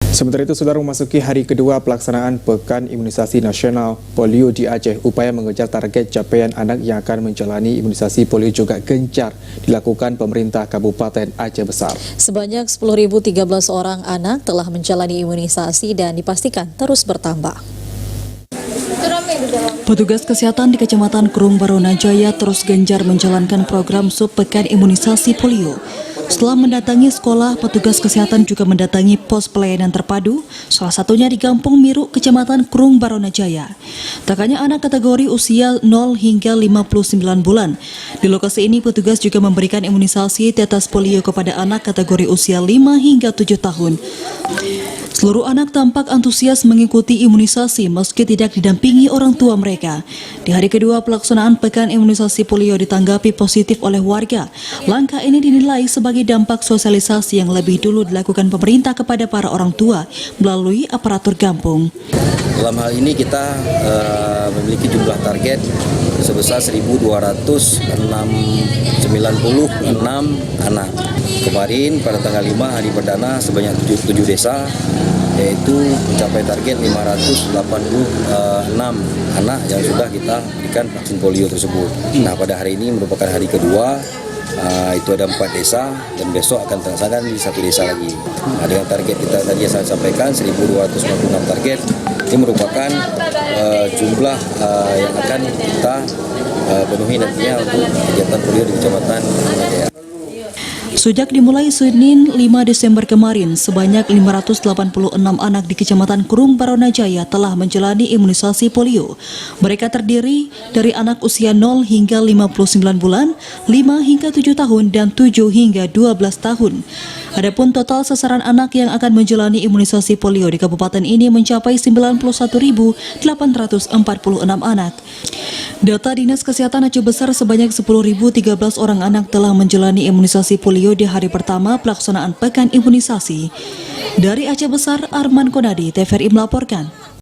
Sementara itu, saudara, memasuki hari kedua pelaksanaan Pekan Imunisasi Nasional Polio di Aceh, upaya mengejar target capaian anak yang akan menjalani imunisasi polio juga gencar dilakukan pemerintah Kabupaten Aceh Besar. Sebanyak 10.013 orang anak telah menjalani imunisasi dan dipastikan terus bertambah. Petugas kesehatan di Kecamatan Krung Barona Jaya terus gencar menjalankan program Subpekan Imunisasi Polio. Setelah mendatangi sekolah, petugas kesehatan juga mendatangi pos pelayanan terpadu, salah satunya di Kampung Miru, Kecamatan Krung Barona Jaya. Tak hanya anak kategori usia 0 hingga 59 bulan. Di lokasi ini, petugas juga memberikan imunisasi tetes polio kepada anak kategori usia 5 hingga 7 tahun. Seluruh anak tampak antusias mengikuti imunisasi meski tidak didampingi orang tua mereka. Di hari kedua pelaksanaan Pekan Imunisasi Polio ditanggapi positif oleh warga. Langkah ini dinilai sebagai dampak sosialisasi yang lebih dulu dilakukan pemerintah kepada para orang tua melalui aparatur kampung. Dalam hal ini kita memiliki jumlah target sebesar 1.296 anak. Kemarin pada tanggal 5 hari perdana sebanyak 7 desa, yaitu mencapai target 586 anak yang sudah kita berikan vaksin polio tersebut. Nah, pada hari ini merupakan hari kedua, itu ada 4 desa dan besok akan terlaksana di 1 desa lagi. Nah, dengan target kita tadi yang saya sampaikan 1.256 target, ini merupakan jumlah yang akan kita penuhi nantinya untuk kegiatan polio di Kecamatan Jaya. Sejak dimulai Senin 5 Desember kemarin, sebanyak 586 anak di Kecamatan Krung Barona Jaya telah menjalani imunisasi polio. Mereka terdiri dari anak usia 0 hingga 59 bulan, 5 hingga 7 tahun, dan 7 hingga 12 tahun. Adapun total sasaran anak yang akan menjalani imunisasi polio di kabupaten ini mencapai 91.846 anak. Data Dinas Kesehatan Aceh Besar, sebanyak 10.013 orang anak telah menjalani imunisasi polio di hari pertama pelaksanaan Pekan Imunisasi. Dari Aceh Besar, Arman Konadi, TVRI melaporkan.